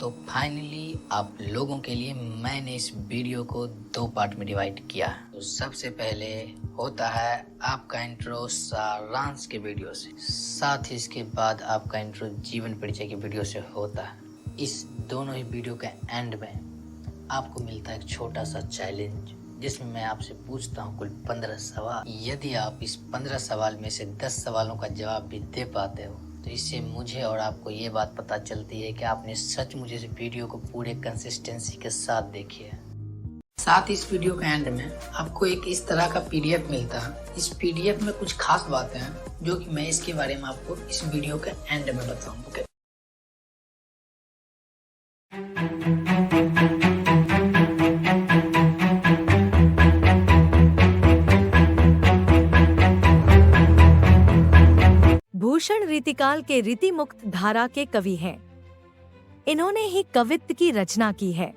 तो फाइनली आप लोगों के लिए मैंने इस वीडियो को 2 पार्ट में डिवाइड किया। तो सबसे पहले होता है आपका इंट्रो सारांश के वीडियो से, साथ ही इसके बाद आपका इंट्रो जीवन परिचय के वीडियो से होता है। इस दोनों ही वीडियो के एंड में आपको मिलता है एक छोटा सा चैलेंज, जिसमें मैं आपसे पूछता हूँ कुल 15 सवाल। यदि आप इस 15 सवाल में से 10 सवालों का जवाब भी दे पाते हो तो इससे मुझे और आपको ये बात पता चलती है कि आपने सच मुझे इस वीडियो को पूरे कंसिस्टेंसी के साथ देखी है। साथ ही इस वीडियो के एंड में आपको एक इस तरह का पीडीएफ मिलता है। इस पीडीएफ में कुछ खास बातें हैं जो कि मैं इसके बारे में आपको इस वीडियो के एंड में बताऊंगा। भूषण रीतिकाल के रीतिमुक्त धारा के कवि हैं। इन्होंने ही कवित्व की रचना की है।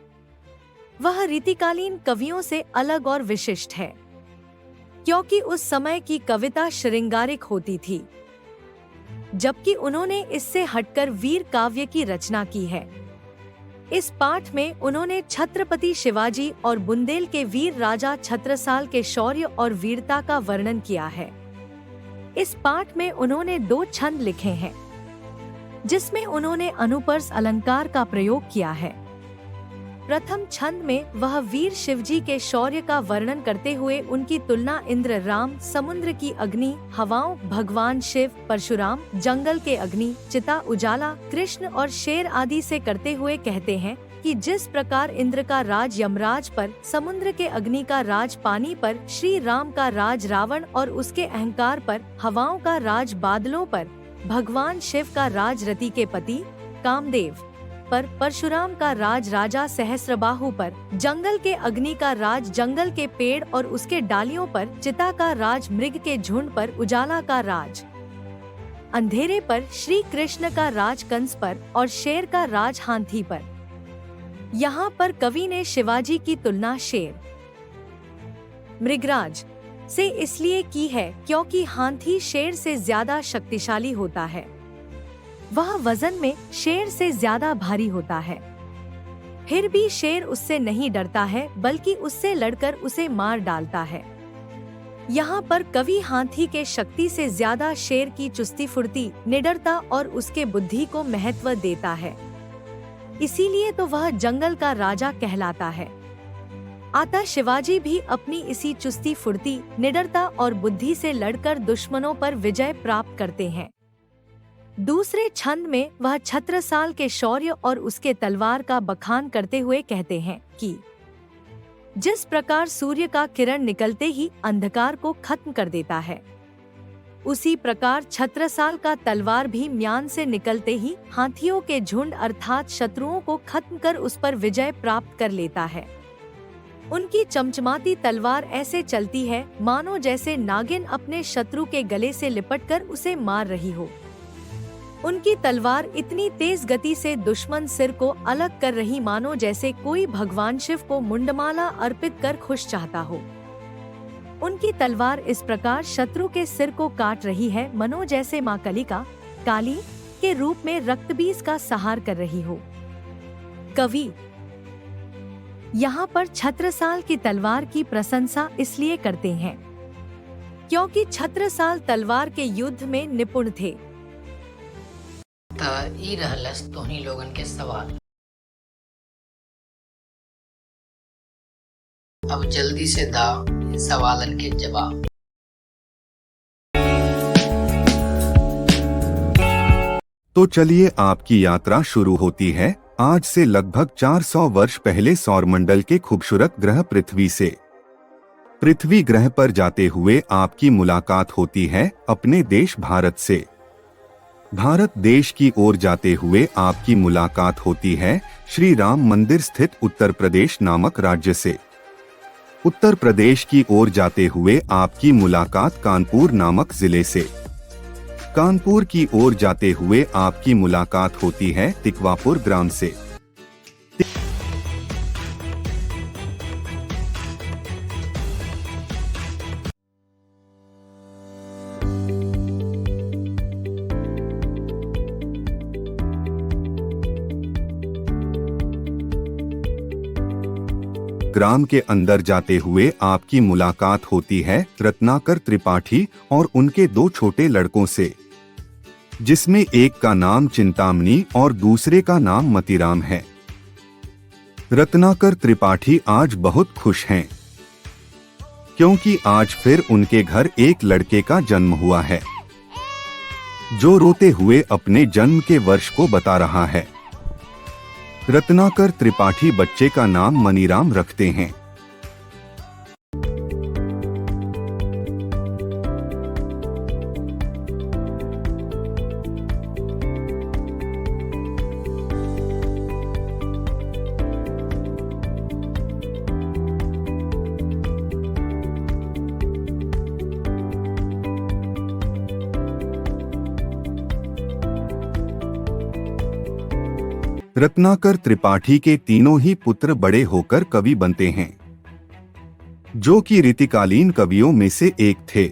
वह रीतिकालीन कवियों से अलग और विशिष्ट है, क्योंकि उस समय की कविता श्रृंगारिक होती थी, जबकि उन्होंने इससे हटकर वीर काव्य की रचना की है। इस पाठ में उन्होंने छत्रपति शिवाजी और बुंदेल के वीर राजा छत्रसाल के शौर्य और वीरता का वर्णन किया है। इस पाठ में उन्होंने 2 छंद लिखे हैं, जिसमें उन्होंने अनुप्रास अलंकार का प्रयोग किया है। प्रथम छंद में वह वीर शिवजी के शौर्य का वर्णन करते हुए उनकी तुलना इंद्र, राम, समुद्र की अग्नि, हवाओं, भगवान शिव, परशुराम, जंगल के अग्नि, चिता, उजाला, कृष्ण और शेर आदि से करते हुए कहते हैं कि जिस प्रकार इंद्र का राज यमराज पर, समुद्र के अग्नि का राज पानी पर, श्री राम का राज रावण और उसके अहंकार पर, हवाओं का राज बादलों पर, भगवान शिव का राज रति के पति कामदेव पर, परशुराम का राज राजा सहस्रबाहु पर, जंगल के अग्नि का राज जंगल के पेड़ और उसके डालियों पर, चिता का राज मृग के झुंड पर, उजाला का राज अंधेरे पर, श्री कृष्ण का राज कंस पर और शेर का राज हाथी पर। यहाँ पर कवि ने शिवाजी की तुलना शेर, मृगराज से इसलिए की है क्योंकि हाथी शेर से ज्यादा शक्तिशाली होता है। वह वजन में शेर से ज्यादा भारी होता है, फिर भी शेर उससे नहीं डरता है, बल्कि उससे लड़कर उसे मार डालता है। यहाँ पर कवि हाथी के शक्ति से ज्यादा शेर की चुस्ती फुर्ती, निडरता और उसके बुद्धि को महत्व देता है। इसीलिए तो वह जंगल का राजा कहलाता है। अतः शिवाजी भी अपनी इसी चुस्ती फुर्ती, निडरता और बुद्धि से लड़कर दुश्मनों पर विजय प्राप्त करते हैं। दूसरे छंद में वह छत्रसाल के शौर्य और उसके तलवार का बखान करते हुए कहते हैं कि जिस प्रकार सूर्य का किरण निकलते ही अंधकार को खत्म कर देता है, उसी प्रकार छत्रसाल का तलवार भी म्यान से निकलते ही हाथियों के झुंड अर्थात शत्रुओं को खत्म कर उस पर विजय प्राप्त कर लेता है। उनकी चमचमाती तलवार ऐसे चलती है मानो जैसे नागिन अपने शत्रु के गले से लिपटकर उसे मार रही हो। उनकी तलवार इतनी तेज गति से दुश्मन सिर को अलग कर रही मानो जैसे कोई भगवान शिव को मुंडमाला अर्पित कर खुश चाहता हो। उनकी तलवार इस प्रकार शत्रु के सिर को काट रही है मनो जैसे माँ काली के रूप में रक्तबीज का सहार कर रही हो। कवि यहाँ पर छत्रसाल की तलवार की प्रशंसा इसलिए करते हैं क्योंकि छत्रसाल तलवार के युद्ध में निपुण थे। ई रहलस तोहनी लोगन के सवाल। अब जल्दी से दाओ इन सवालन के जवाब। तो चलिए आपकी यात्रा शुरू होती है आज से लगभग 400 वर्ष पहले सौरमंडल के खूबसूरत ग्रह पृथ्वी से। पृथ्वी ग्रह पर जाते हुए आपकी मुलाकात होती है अपने देश भारत से। भारत देश की ओर जाते हुए आपकी मुलाकात होती है श्री राम मंदिर स्थित उत्तर प्रदेश नामक राज्य से। उत्तर प्रदेश की ओर जाते हुए आपकी मुलाकात कानपुर नामक जिले से। कानपुर की ओर जाते हुए आपकी मुलाकात होती है तिकवापुर ग्राम से। ग्राम के अंदर जाते हुए आपकी मुलाकात होती है रत्नाकर त्रिपाठी और उनके 2 छोटे लड़कों से, जिसमें एक का नाम चिंतामणि और दूसरे का नाम मतीराम है। रत्नाकर त्रिपाठी आज बहुत खुश हैं, क्योंकि आज फिर उनके घर एक लड़के का जन्म हुआ है, जो रोते हुए अपने जन्म के वर्ष को बता रहा है। रत्नाकर त्रिपाठी बच्चे का नाम मनीराम रखते हैं। रत्नाकर त्रिपाठी के तीनों ही पुत्र बड़े होकर कवि बनते हैं, जो कि रीतिकालीन कवियों में से एक थे।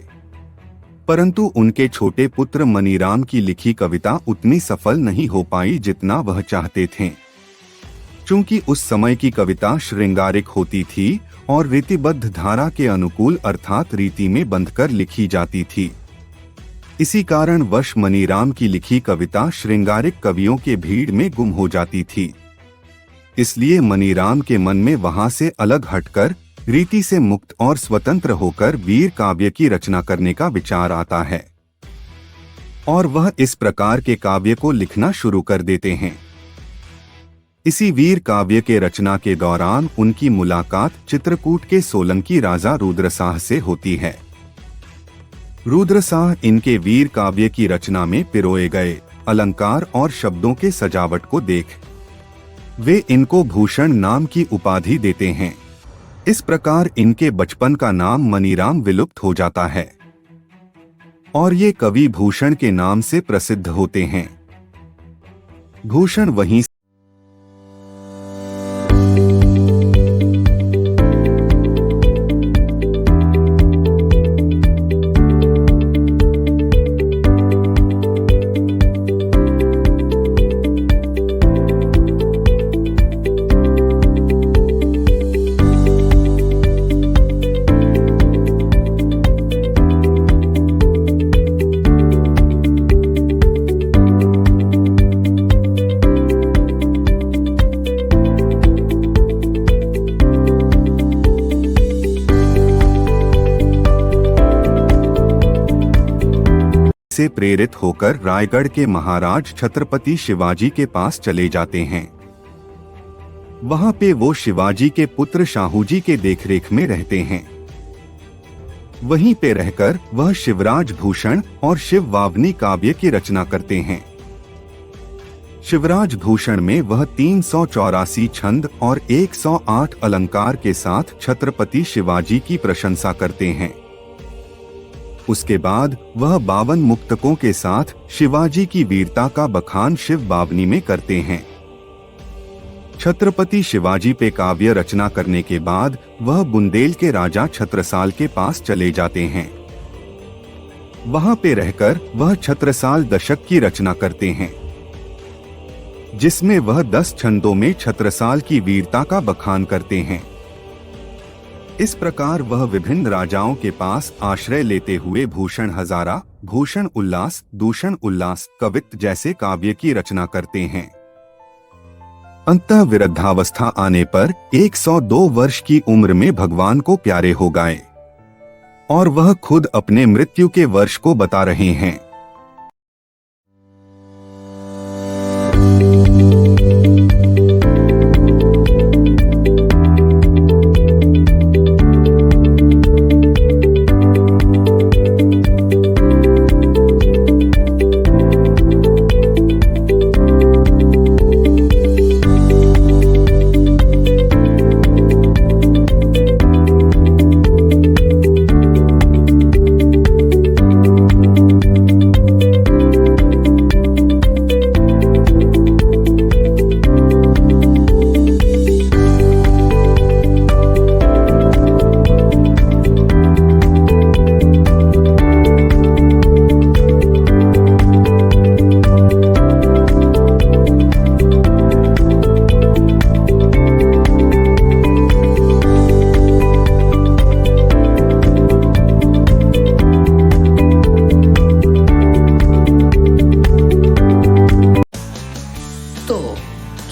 परंतु उनके छोटे पुत्र मनीराम की लिखी कविता उतनी सफल नहीं हो पाई जितना वह चाहते थे, चूंकि उस समय की कविता श्रृंगारिक होती थी और रीतिबद्ध धारा के अनुकूल अर्थात रीति में बंधकर लिखी जाती थी। इसी कारण वश मनीराम की लिखी कविता श्रृंगारिक कवियों के भीड़ में गुम हो जाती थी। इसलिए मनीराम के मन में वहां से अलग हटकर रीति से मुक्त और स्वतंत्र होकर वीर काव्य की रचना करने का विचार आता है, और वह इस प्रकार के काव्य को लिखना शुरू कर देते हैं। इसी वीर काव्य के रचना के दौरान उनकी मुलाकात चित्रकूट के सोलंकी राजा रुद्रसाह से होती है। रुद्रसाह इनके वीर काव्य की रचना में पिरोए गए अलंकार और शब्दों के सजावट को देख वे इनको भूषण नाम की उपाधि देते हैं। इस प्रकार इनके बचपन का नाम मनीराम विलुप्त हो जाता है और ये कवि भूषण के नाम से प्रसिद्ध होते हैं। भूषण वहीं से प्रेरित होकर रायगढ़ के महाराज छत्रपति शिवाजी के पास चले जाते हैं। वहां पे वो शिवाजी के पुत्र शाहूजी के देखरेख में रहते हैं। वहीं पे रहकर वह शिवराज भूषण और शिव वावनी काव्य की रचना करते हैं। शिवराज भूषण में वह 384 छंद और 108 अलंकार के साथ छत्रपति शिवाजी की प्रशंसा करते हैं। उसके बाद वह 52 मुक्तकों के साथ शिवाजी की वीरता का बखान शिव वावनी में करते हैं। छत्रपति शिवाजी पे काव्य रचना करने के बाद वह बुंदेल के राजा छत्रसाल के पास चले जाते हैं। वहां पे रहकर वह छत्रसाल दशक की रचना करते हैं, जिसमें वह 10 छंदों में छत्रसाल की वीरता का बखान करते हैं। इस प्रकार वह विभिन्न राजाओं के पास आश्रय लेते हुए भूषण हजारा, भूषण उल्लास, दूषण उल्लास, कवित्त जैसे काव्य की रचना करते हैं। अंतः विरुद्धावस्था आने पर 102 वर्ष की उम्र में भगवान को प्यारे हो गए और वह खुद अपने मृत्यु के वर्ष को बता रहे हैं।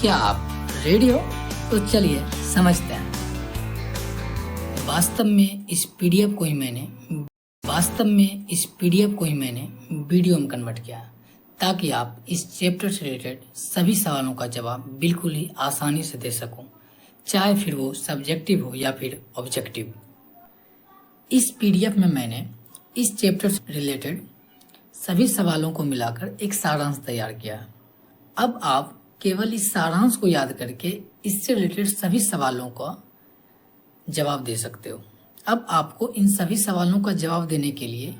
क्या आप रेडी हो? तो चलिए समझते हैं। वास्तव में इस पीडीएफ को ही मैंने वीडियो में कन्वर्ट किया ताकि आप इस चैप्टर से रिलेटेड सभी सवालों का जवाब बिल्कुल ही आसानी से दे सको, चाहे फिर वो सब्जेक्टिव हो या फिर ऑब्जेक्टिव। इस पीडीएफ में मैंने इस चैप्टर से रिलेटेड सभी सवालों को मिलाकर एक सारांश तैयार किया है। अब आप केवल इस सारांश को याद करके इससे रिलेटेड सभी सवालों का जवाब दे सकते हो। अब आपको इन सभी सवालों का जवाब देने के लिए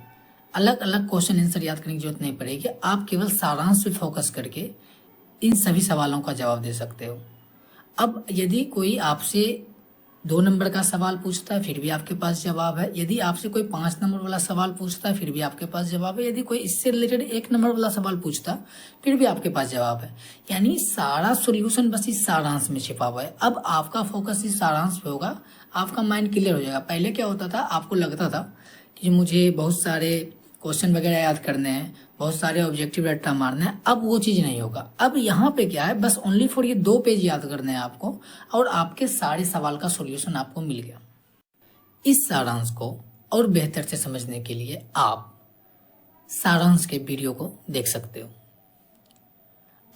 अलग अलग क्वेश्चन आंसर याद करने की जरूरत नहीं पड़ेगी। आप केवल सारांश पे फोकस करके इन सभी सवालों का जवाब दे सकते हो। अब यदि कोई आपसे 2 नंबर का सवाल पूछता है फिर भी आपके पास जवाब है, यदि आपसे कोई 5 नंबर वाला सवाल पूछता है फिर भी आपके पास जवाब है, यदि कोई इससे रिलेटेड 1 नंबर वाला सवाल पूछता फिर भी आपके पास जवाब है। यानी सारा सॉल्यूशन बस इस सारांश में छिपा हुआ है। अब आपका फोकस इस सारांश पे होगा, आपका माइंड क्लियर हो जाएगा। पहले क्या होता था, आपको लगता था कि मुझे बहुत सारे क्वेश्चन वगैरह याद करने हैं, बहुत सारे ऑब्जेक्टिव रट्टा मारना है। अब वो चीज नहीं होगा। अब यहाँ पे क्या है, बस ओनली फॉर ये 2 पेज याद करने हैं आपको और आपके सारे सवाल का सॉल्यूशन आपको मिल गया। इस सारांश को और बेहतर से समझने के लिए आप सारांश के वीडियो को देख सकते हो।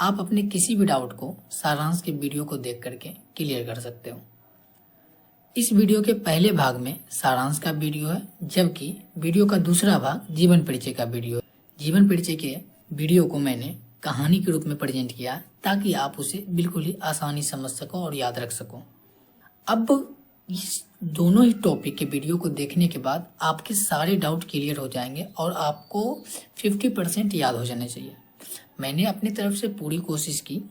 आप अपने किसी भी डाउट को सारांश के वीडियो को देख करके क्लियर कर सकते हो। इस वीडियो के पहले भाग में सारांश का वीडियो है, जबकि वीडियो का दूसरा भाग जीवन परिचय का वीडियो है। जीवन परिचय के वीडियो को मैंने कहानी के रूप में प्रेजेंट किया ताकि आप उसे बिल्कुल ही आसानी समझ सको और याद रख सको। अब इस दोनों ही टॉपिक के वीडियो को देखने के बाद आपके सारे डाउट क्लियर हो जाएंगे और आपको 50% याद हो जाने चाहिए। मैंने अपनी तरफ से पूरी कोशिश की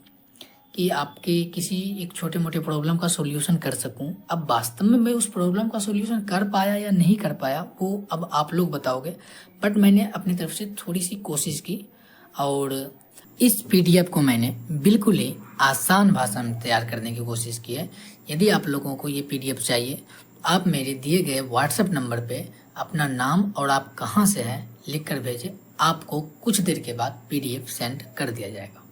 कि आपके किसी एक छोटे मोटे प्रॉब्लम का सॉल्यूशन कर सकूं। अब वास्तव में मैं उस प्रॉब्लम का सॉल्यूशन कर पाया या नहीं कर पाया वो अब आप लोग बताओगे, बट मैंने अपनी तरफ से थोड़ी सी कोशिश की और इस पीडीएफ को मैंने बिल्कुल ही आसान भाषा में तैयार करने की कोशिश की है। यदि आप लोगों को ये पीडीएफ चाहिए, आप मेरे दिए गए व्हाट्सएप नंबर पे अपना नाम और आप कहाँ से हैं लिख कर भेजें। आपको कुछ देर के बाद पीडीएफ सेंड कर दिया जाएगा।